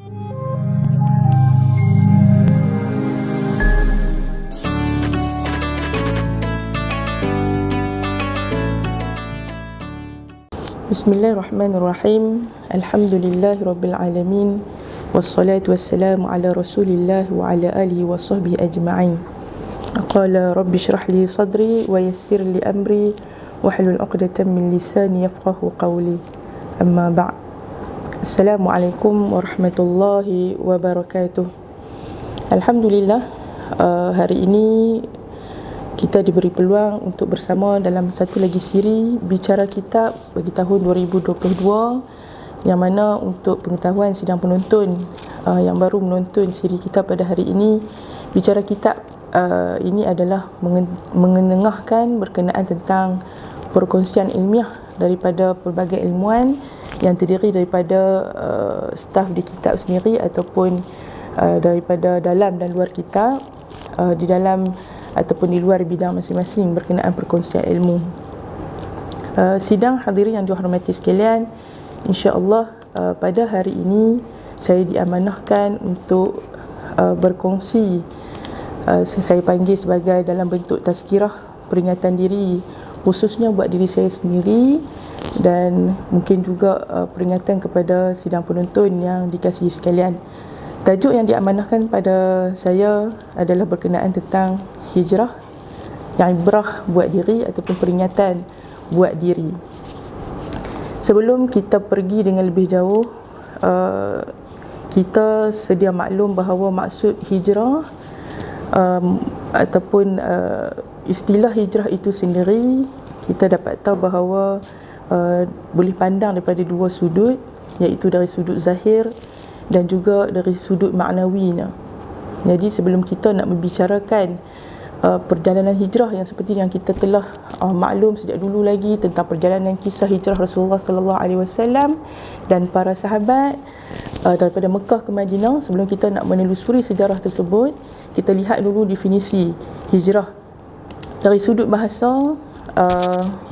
Bismillahirrahmanirrahim. Alhamdulillahirabbil alamin. Wassalatu wassalamu ala Rasulillah wa ala alihi wa sahbihi ajma'in. Qala rabbi shrah li sadri wa yassir li amri wahlul 'uqdatam min lisani yafqahu qawli. Amma ba'd. Assalamualaikum warahmatullahi wabarakatuh. Alhamdulillah, hari ini kita diberi peluang untuk bersama dalam satu lagi siri bicara kitab bagi tahun 2022, yang mana untuk pengetahuan sidang penonton yang baru menonton siri kita pada hari ini, bicara kitab ini adalah mengenengahkan berkenaan tentang perkongsian ilmiah daripada pelbagai ilmuwan yang terdiri daripada staf di kitab sendiri ataupun daripada dalam dan luar kitab, di dalam ataupun di luar bidang masing-masing berkenaan perkongsian ilmu. Sidang hadirin yang dihormati sekalian, insya-Allah pada hari ini saya diamanahkan untuk berkongsi, saya panggil sebagai dalam bentuk tazkirah, peringatan diri khususnya buat diri saya sendiri, dan mungkin juga peringatan kepada sidang penonton yang dikasihi sekalian. Tajuk yang diamanahkan pada saya adalah berkenaan tentang hijrah, yang ibrah buat diri ataupun peringatan buat diri. Sebelum kita pergi dengan lebih jauh, kita sedia maklum bahawa maksud hijrah ataupun istilah hijrah itu sendiri, kita dapat tahu bahawa boleh pandang daripada dua sudut, iaitu dari sudut zahir dan juga dari sudut maknawinya. Jadi sebelum kita nak membicarakan perjalanan hijrah yang seperti yang kita telah maklum sejak dulu lagi tentang perjalanan kisah hijrah Rasulullah sallallahu alaihi wasallam dan para sahabat daripada Mekah ke Madinah, sebelum kita nak menelusuri sejarah tersebut, kita lihat dulu definisi hijrah. Dari sudut bahasa,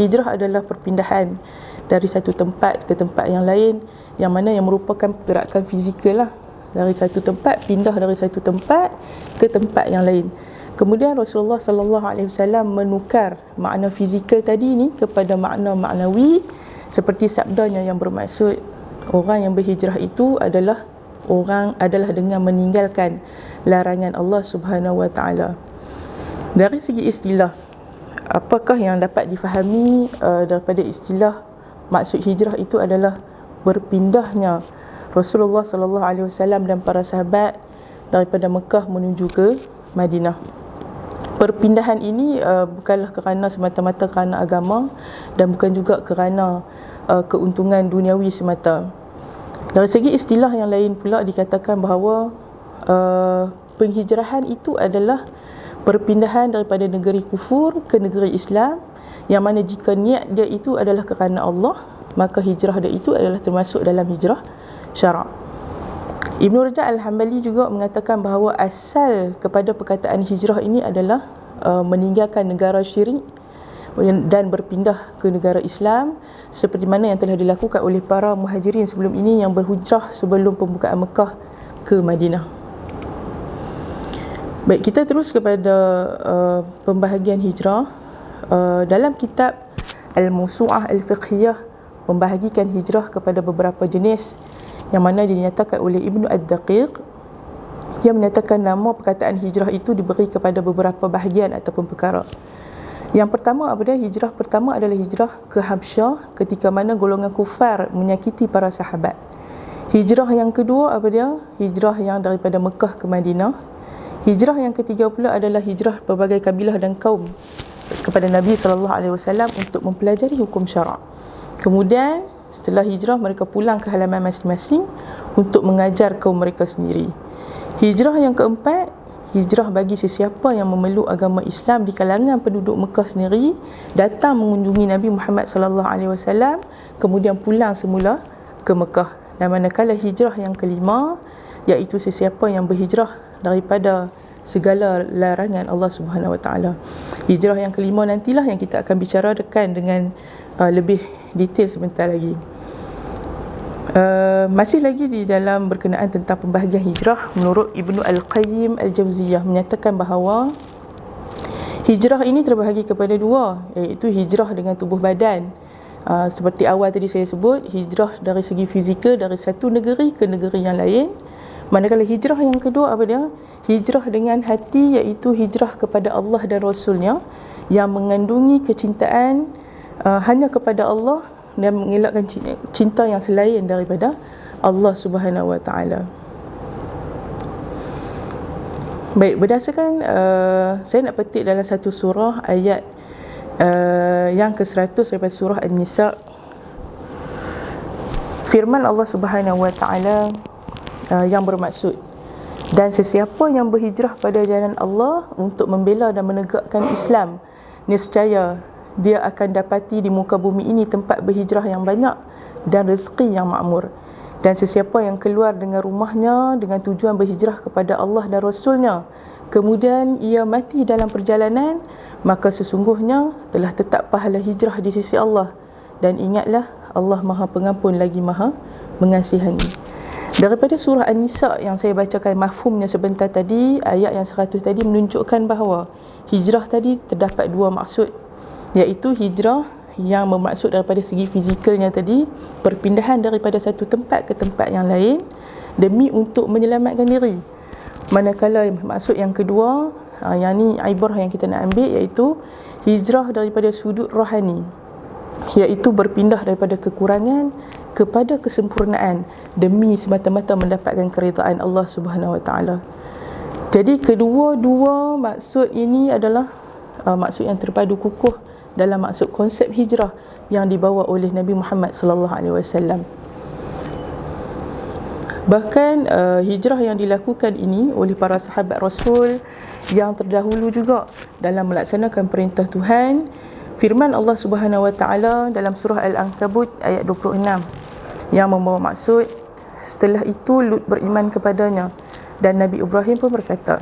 hijrah adalah perpindahan dari satu tempat ke tempat yang lain, yang mana yang merupakan pergerakan fizikal lah. Dari satu tempat pindah dari satu tempat ke tempat yang lain. Kemudian Rasulullah sallallahu alaihi wasallam menukar makna fizikal tadi ni kepada makna maknawi, seperti sabdanya yang bermaksud orang yang berhijrah itu adalah dengan meninggalkan larangan Allah Subhanahu wa taala. Dari segi istilah, apakah yang dapat difahami daripada istilah maksud hijrah itu adalah berpindahnya Rasulullah sallallahu alaihi wasallam dan para sahabat daripada Mekah menuju ke Madinah. Perpindahan ini bukanlah kerana semata-mata kerana agama, dan bukan juga kerana keuntungan duniawi semata. Dari segi istilah yang lain pula dikatakan bahawa penghijrahan itu adalah perpindahan daripada negeri kufur ke negeri Islam, yang mana jika niat dia itu adalah kerana Allah, maka hijrah dia itu adalah termasuk dalam hijrah syarak. Ibnu Rajab Al-Hambali juga mengatakan bahawa asal kepada perkataan hijrah ini adalah meninggalkan negara syirik dan berpindah ke negara Islam, seperti mana yang telah dilakukan oleh para muhajirin sebelum ini yang berhijrah sebelum pembukaan Mekah ke Madinah. Baik, kita terus kepada pembahagian hijrah. Dalam kitab Al-Mawsu'ah Al-Fiqhiyah membahagikan hijrah kepada beberapa jenis, yang mana dinyatakan oleh Ibnu Ad-Daqiq, yang menyatakan nama perkataan hijrah itu diberi kepada beberapa bahagian ataupun perkara. Yang pertama, hijrah pertama adalah hijrah ke Habsyah ketika mana golongan kufar menyakiti para sahabat. Hijrah yang kedua hijrah yang daripada Mekah ke Madinah. Hijrah yang ketiga pula adalah hijrah berbagai kabilah dan kaum kepada Nabi SAW untuk mempelajari hukum syarak. Kemudian setelah hijrah, mereka pulang ke halaman masing-masing untuk mengajar kaum mereka sendiri. Hijrah yang keempat, hijrah bagi sesiapa yang memeluk agama Islam di kalangan penduduk Mekah sendiri, datang mengunjungi Nabi Muhammad sallallahu alaihi wasallam, kemudian pulang semula ke Mekah. Dan manakala hijrah yang kelima, iaitu sesiapa yang berhijrah daripada segala larangan Allah Subhanahu wa taala. Hijrah yang kelima nantilah yang kita akan bicarakan dengan lebih detail sebentar lagi. Masih lagi di dalam berkenaan tentang pembahagian hijrah, menurut Ibnu Al-Qayyim Al-Jauziyah menyatakan bahawa hijrah ini terbahagi kepada dua, iaitu hijrah dengan tubuh badan. Seperti awal tadi saya sebut, hijrah dari segi fizikal dari satu negeri ke negeri yang lain. Manakala hijrah yang kedua apa dia? Hijrah dengan hati, iaitu hijrah kepada Allah dan Rasulnya, yang mengandungi kecintaan hanya kepada Allah dan mengelakkan cinta yang selain daripada Allah Subhanahu Wa Taala. Baik, berdasarkan saya nak petik dalam satu surah ayat yang ke-100 daripada surah An-Nisa. Firman Allah Subhanahu Wa Taala yang bermaksud, dan sesiapa yang berhijrah pada jalan Allah untuk membela dan menegakkan Islam, nescaya dia akan dapati di muka bumi ini tempat berhijrah yang banyak dan rezeki yang makmur. Dan sesiapa yang keluar dengan rumahnya dengan tujuan berhijrah kepada Allah dan Rasulnya, kemudian ia mati dalam perjalanan, maka sesungguhnya telah tetap pahala hijrah di sisi Allah. Dan ingatlah, Allah Maha Pengampun lagi Maha Mengasihani. Daripada surah An-Nisa yang saya bacakan mafhumnya sebentar tadi, ayat yang 100 tadi menunjukkan bahawa hijrah tadi terdapat dua maksud, iaitu hijrah yang bermaksud daripada segi fizikalnya tadi, perpindahan daripada satu tempat ke tempat yang lain demi untuk menyelamatkan diri. Manakala maksud yang kedua, yang ni ibrah yang kita nak ambil, iaitu hijrah daripada sudut rohani, iaitu berpindah daripada kekurangan kepada kesempurnaan demi semata-mata mendapatkan keridaan Allah Subhanahu Wa Taala. Jadi kedua-dua maksud ini adalah maksud yang terpadu kukuh dalam maksud konsep hijrah yang dibawa oleh Nabi Muhammad sallallahu alaihi wasallam. Bahkan hijrah yang dilakukan ini oleh para sahabat Rasul yang terdahulu juga dalam melaksanakan perintah Tuhan. Firman Allah Subhanahu Wa Taala dalam surah Al-Ankabut ayat 26 yang membawa maksud, setelah itu Lut beriman kepadanya, dan Nabi Ibrahim pun berkata,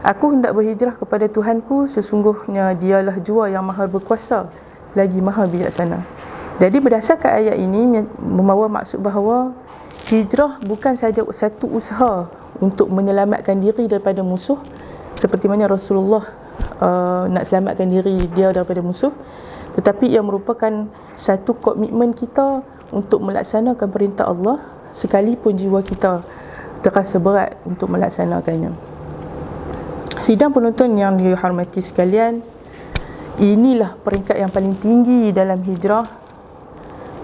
aku hendak berhijrah kepada Tuhanku, sesungguhnya dialah jua yang maha berkuasa lagi maha bijaksana. Jadi berdasarkan ayat ini membawa maksud bahawa hijrah bukan saja satu usaha untuk menyelamatkan diri daripada musuh, seperti mana Rasulullah nak selamatkan diri dia daripada musuh, tetapi ia merupakan satu komitmen kita untuk melaksanakan perintah Allah sekalipun jiwa kita terasa berat untuk melaksanakannya. Sidang penonton yang dihormati sekalian, inilah peringkat yang paling tinggi dalam hijrah,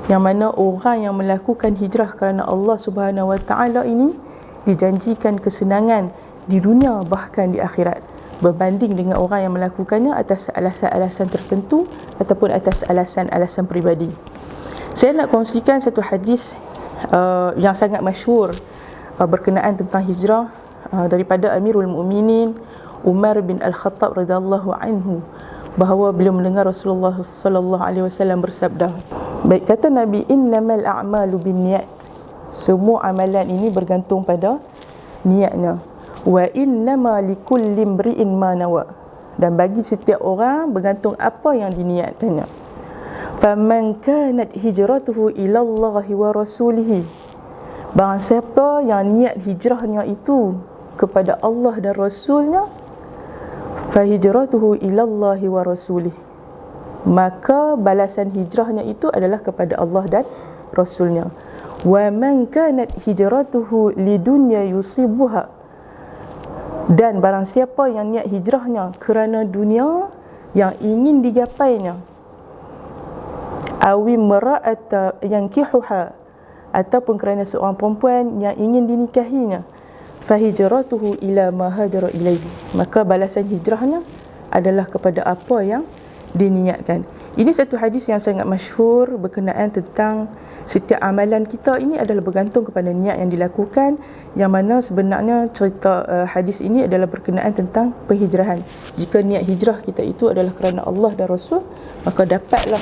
yang mana orang yang melakukan hijrah kerana Allah Subhanahu Wa Taala ini dijanjikan kesenangan di dunia bahkan di akhirat, berbanding dengan orang yang melakukannya atas alasan-alasan tertentu ataupun atas alasan-alasan peribadi. Saya nak kongsikan satu hadis yang sangat masyhur berkenaan tentang hijrah daripada Amirul Mukminin Umar bin Al-Khattab radhiyallahu anhu, bahawa beliau mendengar Rasulullah sallallahu alaihi wasallam bersabda. Baik, kata Nabi, innamal a'malu binniyat, semua amalan ini bergantung pada niatnya. Wa innama likulli imri'in ma nawa, dan bagi setiap orang bergantung apa yang diniatkannya. Faman kanat hijratuhu ila Allah wa rasulih, barang siapa yang niat hijrahnya itu kepada Allah dan Rasulnya, fa hijratuhu ila Allah wa rasulih, maka balasan hijrahnya itu adalah kepada Allah dan Rasulnya. Wa man kanat hijratuhu lidunya yusibuha, dan barang siapa yang niat hijrahnya kerana dunia yang ingin digapainya, awi mara'ata yankihuha, ataupun kerana seorang perempuan yang ingin dinikahinya, fa hijratuhu ila ma hajara ilaihi, maka balasan hijrahnya adalah kepada apa yang diniatkan. Ini satu hadis yang sangat masyhur berkenaan tentang setiap amalan kita ini adalah bergantung kepada niat yang dilakukan, yang mana sebenarnya cerita hadis ini adalah berkenaan tentang penghijrahan. Jika niat hijrah kita itu adalah kerana Allah dan Rasul, maka dapatlah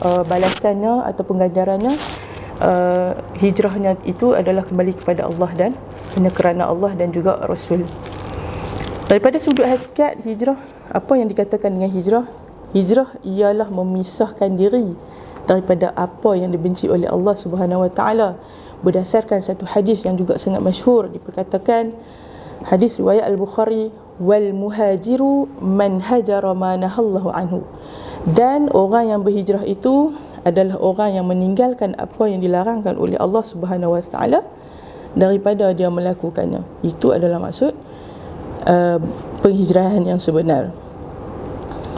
balasannya ataupun ganjarannya, hijrahnya itu adalah kembali kepada Allah dan hanya kerana Allah dan juga Rasul. Daripada sudut hakikat hijrah, apa yang dikatakan dengan hijrah? Hijrah ialah memisahkan diri daripada apa yang dibenci oleh Allah Subhanahu Wa Taala, berdasarkan satu hadis yang juga sangat masyhur, diperkatakan hadis riwayat Al-Bukhari, wal muhajiru man hajara ma nahallahu anhu, dan orang yang berhijrah itu adalah orang yang meninggalkan apa yang dilarangkan oleh Allah Subhanahu Wa Taala daripada dia melakukannya. Itu adalah maksud penghijrahan yang sebenar.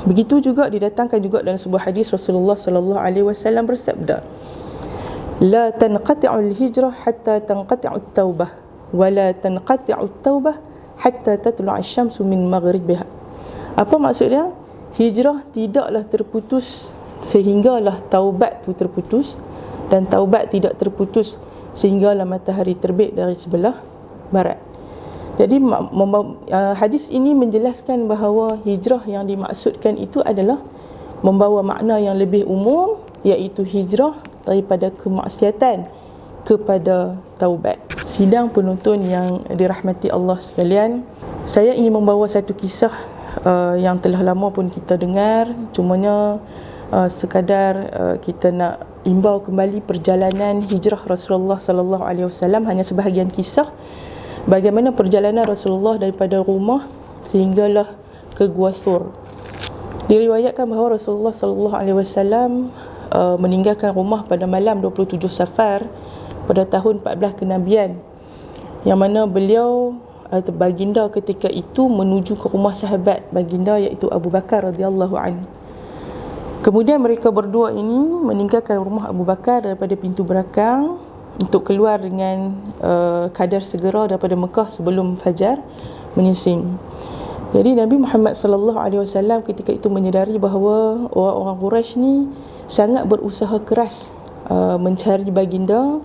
Begitu juga didatangkan juga dalam sebuah hadis Rasulullah sallallahu alaihi wasallam bersabda, la tanqati'u al-hijrah hatta tanqati'u at-taubah wa la tanqati'u at-taubah hatta tatlu'a asy-syamsu min maghribiha. Apa maksudnya? Hijrah tidaklah terputus sehinggalah taubat tu terputus, dan taubat tidak terputus sehinggalah matahari terbit dari sebelah barat. Jadi hadis ini menjelaskan bahawa hijrah yang dimaksudkan itu adalah membawa makna yang lebih umum, iaitu hijrah daripada kemaksiatan kepada taubat. Sidang penonton yang dirahmati Allah sekalian, saya ingin membawa satu kisah yang telah lama pun kita dengar, cumanya sekadar kita nak imbau kembali perjalanan hijrah Rasulullah sallallahu alaihi wasallam, hanya sebahagian kisah bagaimana perjalanan Rasulullah daripada rumah sehinggalah ke Gua Thur. Diriwayatkan bahawa Rasulullah sallallahu alaihi wasallam meninggalkan rumah pada malam 27 Safar pada tahun 14 kenabian, yang mana beliau atau baginda ketika itu menuju ke rumah sahabat baginda, iaitu Abu Bakar radhiyallahu anhu. Kemudian mereka berdua ini meninggalkan rumah Abu Bakar daripada pintu belakang untuk keluar dengan kadar segera daripada Mekah sebelum fajar menyingsing. Jadi Nabi Muhammad sallallahu alaihi wasallam ketika itu menyedari bahawa orang-orang Quraisy ni sangat berusaha keras mencari baginda,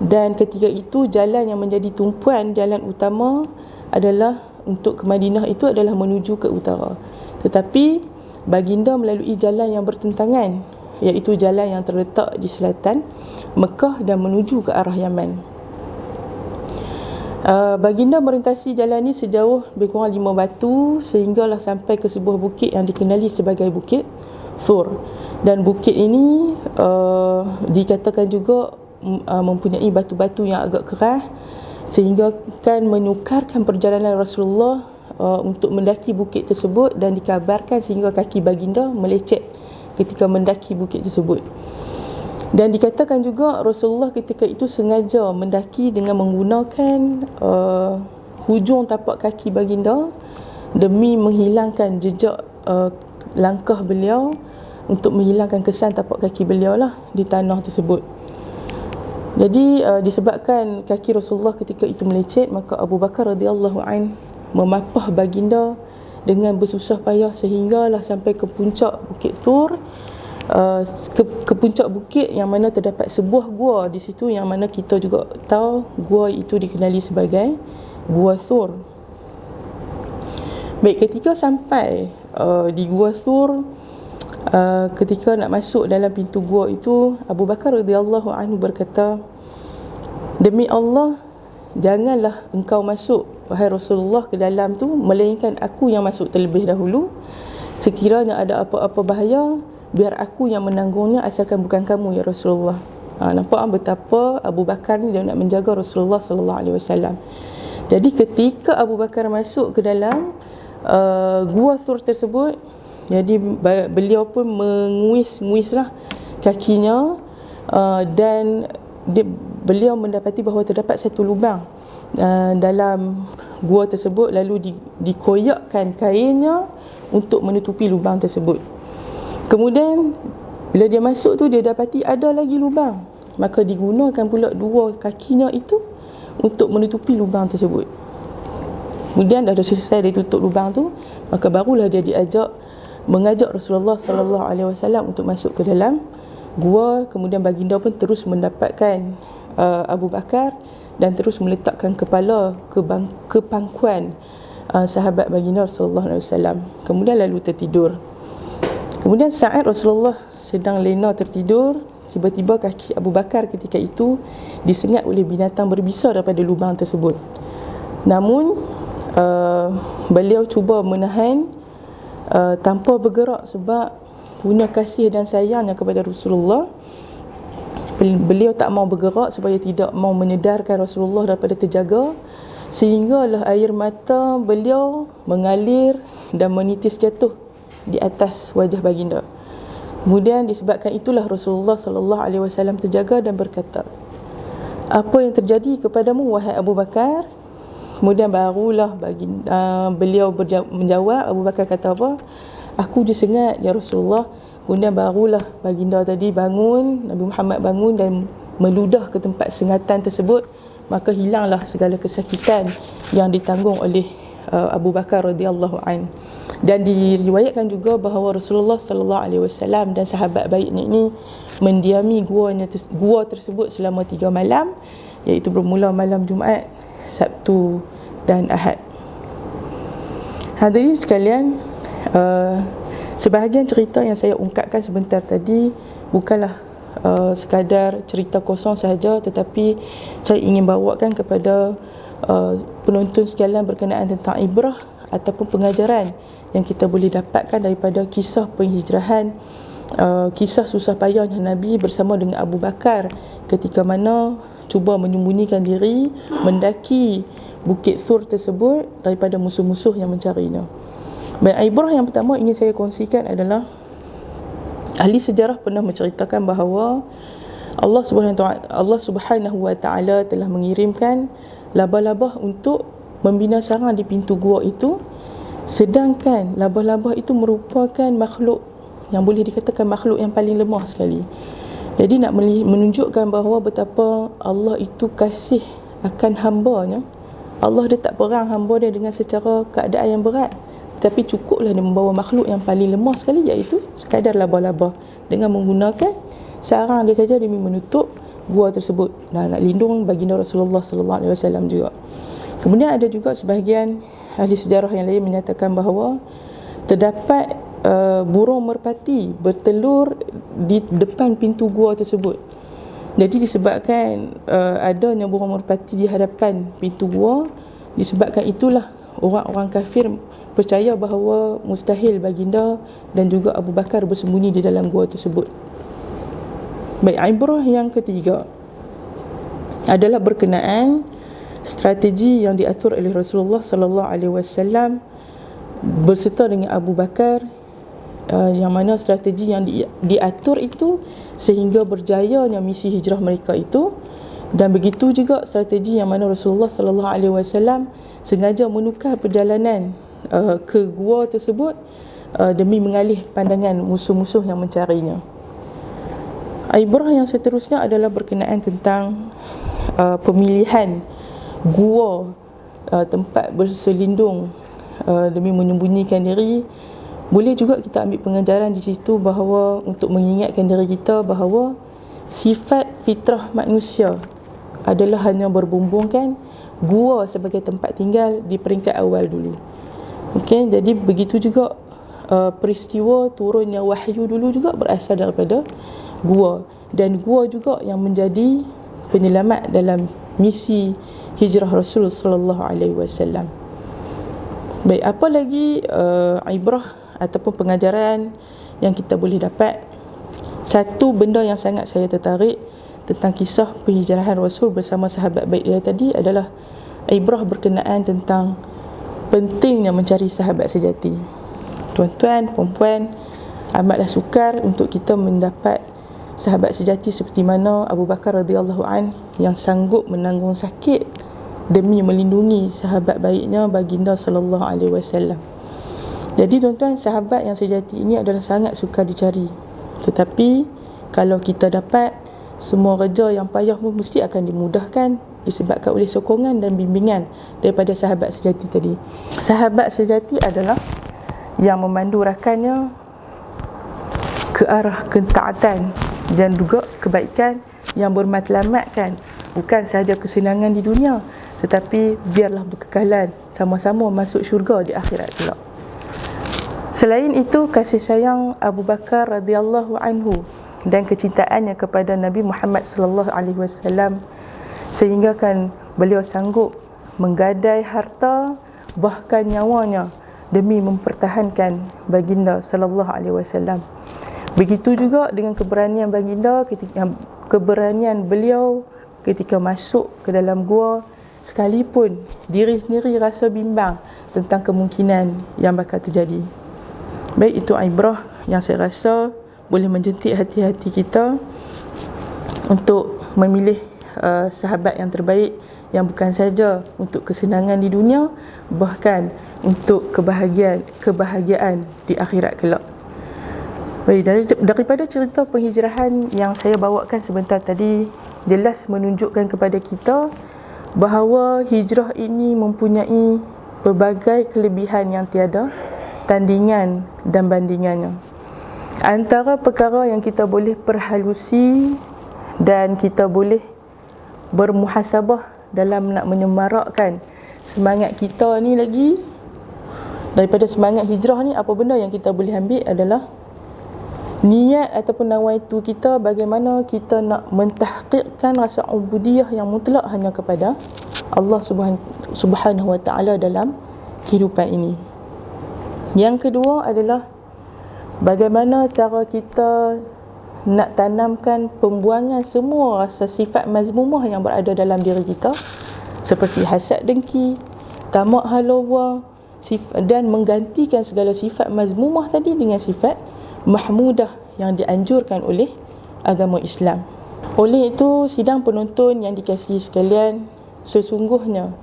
dan ketika itu jalan yang menjadi tumpuan, jalan utama adalah untuk ke Madinah itu adalah menuju ke utara. Tetapi baginda melalui jalan yang bertentangan, iaitu jalan yang terletak di selatan Mekah dan menuju ke arah Yaman. Baginda merintasi jalan ini sejauh lebih kurang 5 batu sehinggalah sampai ke sebuah bukit yang dikenali sebagai Bukit Thur. Dan bukit ini dikatakan juga mempunyai batu-batu yang agak keras, sehingga kan menyukarkan perjalanan Rasulullah untuk mendaki bukit tersebut, dan dikabarkan sehingga kaki baginda melecet ketika mendaki bukit tersebut. Dan dikatakan juga Rasulullah ketika itu sengaja mendaki dengan menggunakan hujung tapak kaki baginda demi menghilangkan jejak langkah beliau, untuk menghilangkan kesan tapak kaki beliau lah di tanah tersebut. Jadi disebabkan kaki Rasulullah ketika itu melecet, maka Abu Bakar radhiyallahu an memapah baginda dengan bersusah payah sehinggalah sampai ke puncak Bukit Thur, ke puncak bukit yang mana terdapat sebuah gua di situ, yang mana kita juga tahu gua itu dikenali sebagai Gua Thur. Baik, ketika sampai di Gua Thur, ketika nak masuk dalam pintu gua itu, Abu Bakar radhiyallahu anhu berkata, demi Allah, janganlah engkau masuk wahai Rasulullah ke dalam tu, melainkan aku yang masuk terlebih dahulu. Sekiranya ada apa-apa bahaya, biar aku yang menanggungnya, asalkan bukan kamu ya Rasulullah. Nampak betapa Abu Bakar ni dia nak menjaga Rasulullah sallallahu alaihi wasallam. Jadi ketika Abu Bakar masuk ke dalam Gua Thur tersebut, jadi beliau pun menguis-nguislah kakinya, dan beliau mendapati bahawa terdapat satu lubang dalam gua tersebut, lalu dikoyakkan kainnya untuk menutupi lubang tersebut. Kemudian bila dia masuk tu, dia dapati ada lagi lubang, maka digunakan pula dua kakinya itu untuk menutupi lubang tersebut. Kemudian dah selesai dia tutup lubang tu, maka barulah dia mengajak Rasulullah sallallahu alaihi wasallam untuk masuk ke dalam gua. Kemudian baginda pun terus mendapatkan Abu Bakar dan terus meletakkan kepala ke pangkuan sahabat baginda sallallahu alaihi wasallam. Kemudian lalu tertidur. Kemudian saat Rasulullah sedang lena tertidur, tiba-tiba kaki Abu Bakar ketika itu disengat oleh binatang berbisa daripada lubang tersebut. Namun beliau cuba menahan tanpa bergerak sebab punya kasih dan sayangnya kepada Rasulullah. Beliau tak mau bergerak supaya tidak mau menyedarkan Rasulullah daripada terjaga, sehinggalah air mata beliau mengalir dan menitis jatuh di atas wajah baginda. Kemudian disebabkan itulah Rasulullah sallallahu alaihi wasallam terjaga dan berkata, "Apa yang terjadi kepadamu wahai Abu Bakar?" Kemudian barulah beliau menjawab, Abu Bakar kata apa? "Aku disengat ya Rasulullah." Kemudian barulah baginda tadi bangun, Nabi Muhammad bangun dan meludah ke tempat sengatan tersebut, maka hilanglah segala kesakitan yang ditanggung oleh Abu Bakar radhiyallahu an. Dan diriwayatkan juga bahawa Rasulullah sallallahu alaihi wasallam dan sahabat baiknya ini mendiami gua tersebut selama 3 malam, iaitu bermula malam Jumaat, Sabtu dan Ahad. Hadirin sekalian, sebahagian cerita yang saya ungkapkan sebentar tadi bukanlah sekadar cerita kosong sahaja, tetapi saya ingin bawakan kepada penonton sekalian berkenaan tentang ibrah ataupun pengajaran yang kita boleh dapatkan daripada kisah penghijrahan, kisah susah payahnya Nabi bersama dengan Abu Bakar ketika mana cuba menyembunyikan diri mendaki Bukit Thur tersebut daripada musuh-musuh yang mencarinya. Dan ibrah yang pertama ingin saya kongsikan adalah ahli sejarah pernah menceritakan bahawa Allah Subhanahu wa taala telah mengirimkan labah-labah untuk membinasakan di pintu gua itu, sedangkan labah-labah itu merupakan makhluk yang boleh dikatakan makhluk yang paling lemah sekali. Jadi nak menunjukkan bahawa betapa Allah itu kasih akan hamba-Nya. Allah dia tak perang hamba dia dengan secara keadaan yang berat, tapi cukuplah dia membawa makhluk yang paling lemah sekali, iaitu sekadar labah-labah, dengan menggunakan sarang dia saja demi menutup gua tersebut dan nak lindung baginda Rasulullah sallallahu alaihi wasallam juga. Kemudian ada juga sebahagian ahli sejarah yang lain menyatakan bahawa terdapat burung merpati bertelur di depan pintu gua tersebut. Jadi disebabkan adanya burung merpati di hadapan pintu gua, disebabkan itulah orang-orang kafir percaya bahawa mustahil baginda dan juga Abu Bakar bersembunyi di dalam gua tersebut. Baik, ibrah yang ketiga adalah berkenaan strategi yang diatur oleh Rasulullah sallallahu alaihi wasallam berserta dengan Abu Bakar, yang mana strategi yang diatur itu sehingga berjayanya misi hijrah mereka itu. Dan begitu juga strategi yang mana Rasulullah sallallahu alaihi wasallam sengaja menukar perjalanan ke gua tersebut demi mengalih pandangan musuh-musuh yang mencarinya. Ibrah yang seterusnya adalah berkenaan tentang pemilihan gua, tempat berselindung demi menyembunyikan diri. Boleh juga kita ambil pengajaran di situ bahawa untuk mengingatkan diri kita bahawa sifat fitrah manusia adalah hanya berbumbungkan gua sebagai tempat tinggal di peringkat awal dulu. Okey, jadi begitu juga peristiwa turunnya wahyu dulu juga berasal daripada gua, dan gua juga yang menjadi penyelamat dalam misi hijrah Rasul sallallahu alaihi wasallam. Baik, apa lagi ibrah ataupun pengajaran yang kita boleh dapat? Satu benda yang sangat saya tertarik tentang kisah penghijrahan Rasul bersama sahabat baik dia tadi adalah ibrah berkenaan tentang pentingnya mencari sahabat sejati. Tuan-tuan, puan-puan, amatlah sukar untuk kita mendapat sahabat sejati seperti mana Abu Bakar radhiyallahu an yang sanggup menanggung sakit demi melindungi sahabat baiknya baginda sallallahu alaihi wasallam. Jadi tuan-tuan, sahabat yang sejati ini adalah sangat sukar dicari. Tetapi kalau kita dapat, semua kerja yang payah pun mesti akan dimudahkan disebabkan oleh sokongan dan bimbingan daripada sahabat sejati tadi. Sahabat sejati adalah yang memandu rakannya ke arah kentaatan dan juga kebaikan yang bermatlamatkan bukan sahaja kesenangan di dunia, tetapi biarlah berkekalan sama-sama masuk syurga di akhirat kelak. Selain itu, kasih sayang Abu Bakar radhiyallahu anhu dan kecintaannya kepada Nabi Muhammad sallallahu alaihi wasallam sehingga kan beliau sanggup menggadai harta bahkan nyawanya demi mempertahankan baginda sallallahu alaihi wasallam. Begitu juga dengan keberanian baginda ketika keberanian beliau ketika masuk ke dalam gua, sekalipun diri sendiri rasa bimbang tentang kemungkinan yang bakal terjadi. Baik, itu ibrah yang saya rasa boleh menjentik hati-hati kita untuk memilih sahabat yang terbaik, yang bukan saja untuk kesenangan di dunia, bahkan untuk kebahagiaan di akhirat kelak. Baik, daripada cerita penghijrahan yang saya bawakan sebentar tadi, jelas menunjukkan kepada kita bahawa hijrah ini mempunyai pelbagai kelebihan yang tiada tandingan dan bandingannya. Antara perkara yang kita boleh perhalusi dan kita boleh bermuhasabah dalam nak menyemarakkan semangat kita ni lagi, daripada semangat hijrah ni, apa benda yang kita boleh ambil adalah niat ataupun nawaitu kita, bagaimana kita nak mentahqiqkan rasa ubudiyah yang mutlak hanya kepada Allah Subhanahu wa ta'ala dalam kehidupan ini. Yang kedua adalah bagaimana cara kita nak tanamkan pembuangan semua rasa sifat mazmumah yang berada dalam diri kita, seperti hasad, dengki, tamak, halawa, dan menggantikan segala sifat mazmumah tadi dengan sifat mahmudah yang dianjurkan oleh agama Islam. Oleh itu, sidang penonton yang dikasihi sekalian, sesungguhnya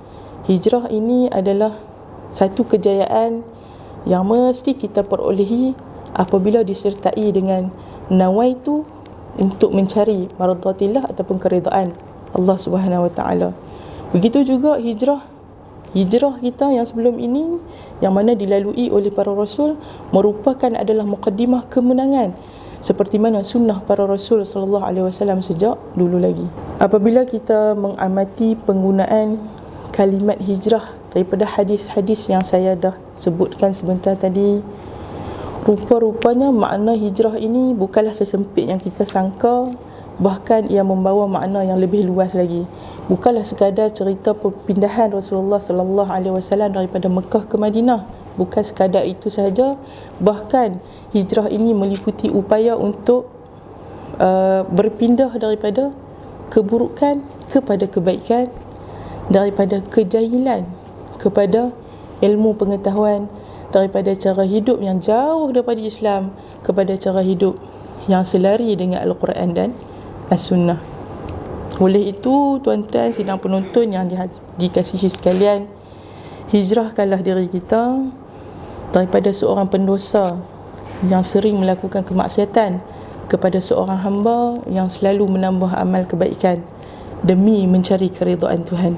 hijrah ini adalah satu kejayaan yang mesti kita perolehi apabila disertai dengan nawaitu untuk mencari maradatillah ataupun keredaan Allah Subhanahu wa ta'ala. Begitu juga hijrah kita yang sebelum ini, yang mana dilalui oleh para rasul, merupakan adalah muqaddimah kemenangan, seperti mana sunnah para rasul sallallahu alaihi wasallam sejak dulu lagi. Apabila kita mengamati penggunaan kalimat hijrah daripada hadis-hadis yang saya dah sebutkan sebentar tadi, rupa-rupanya makna hijrah ini bukanlah sesempit yang kita sangka, bahkan ia membawa makna yang lebih luas lagi. Bukanlah sekadar cerita perpindahan Rasulullah sallallahu alaihi wasallam daripada Mekah ke Madinah, bukan sekadar itu sahaja, bahkan hijrah ini meliputi upaya untuk berpindah daripada keburukan kepada kebaikan, daripada kejahilan kepada ilmu pengetahuan, daripada cara hidup yang jauh daripada Islam kepada cara hidup yang selari dengan Al-Quran dan As-Sunnah. Oleh itu, tuan-tuan sidang penonton yang dikasihi sekalian, hijrahkanlah diri kita daripada seorang pendosa yang sering melakukan kemaksiatan kepada seorang hamba yang selalu menambah amal kebaikan demi mencari keridhaan Tuhan.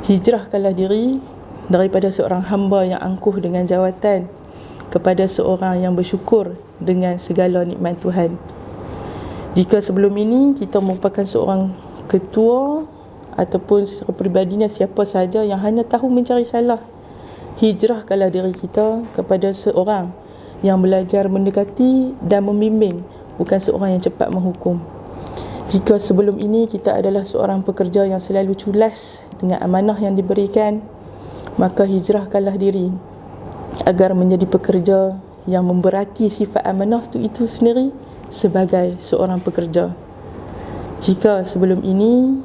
Hijrahkanlah diri daripada seorang hamba yang angkuh dengan jawatan kepada seorang yang bersyukur dengan segala nikmat Tuhan. Jika sebelum ini kita merupakan seorang ketua ataupun secara peribadinya siapa sahaja yang hanya tahu mencari salah, hijrahkanlah diri kita kepada seorang yang belajar mendekati dan membimbing, bukan seorang yang cepat menghukum. Jika sebelum ini kita adalah seorang pekerja yang selalu culas dengan amanah yang diberikan, maka hijrahkanlah diri agar menjadi pekerja yang memberati sifat amanah itu sendiri sebagai seorang pekerja. Jika sebelum ini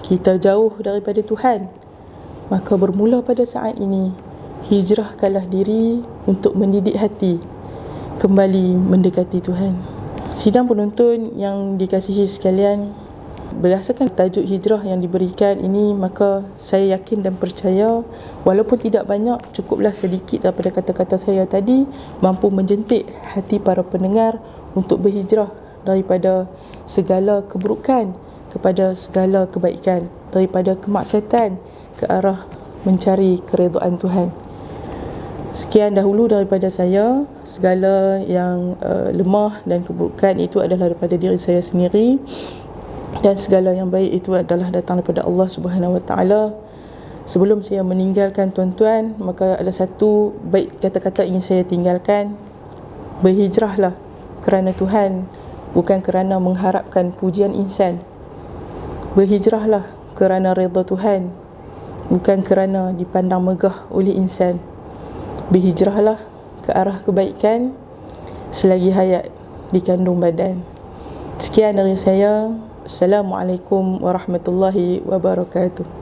kita jauh daripada Tuhan, maka bermula pada saat ini hijrahkanlah diri untuk mendidik hati kembali mendekati Tuhan. Sidang penonton yang dikasihi sekalian, berdasarkan tajuk hijrah yang diberikan ini, maka saya yakin dan percaya, walaupun tidak banyak, cukuplah sedikit daripada kata-kata saya tadi mampu menjentik hati para pendengar untuk berhijrah daripada segala keburukan kepada segala kebaikan, daripada kemaksiatan ke arah mencari keredaan Tuhan. Sekian dahulu daripada saya. Segala yang lemah dan keburukan itu adalah daripada diri saya sendiri, dan segala yang baik itu adalah datang daripada Allah Subhanahu wa ta'ala. Sebelum saya meninggalkan tuan-tuan, maka ada satu baik kata-kata ingin saya tinggalkan. Berhijrahlah kerana Tuhan, bukan kerana mengharapkan pujian insan. Berhijrahlah kerana redha Tuhan, bukan kerana dipandang megah oleh insan. Berhijrahlah ke arah kebaikan selagi hayat dikandung badan. Sekian dari saya. Assalamualaikum warahmatullahi wabarakatuh.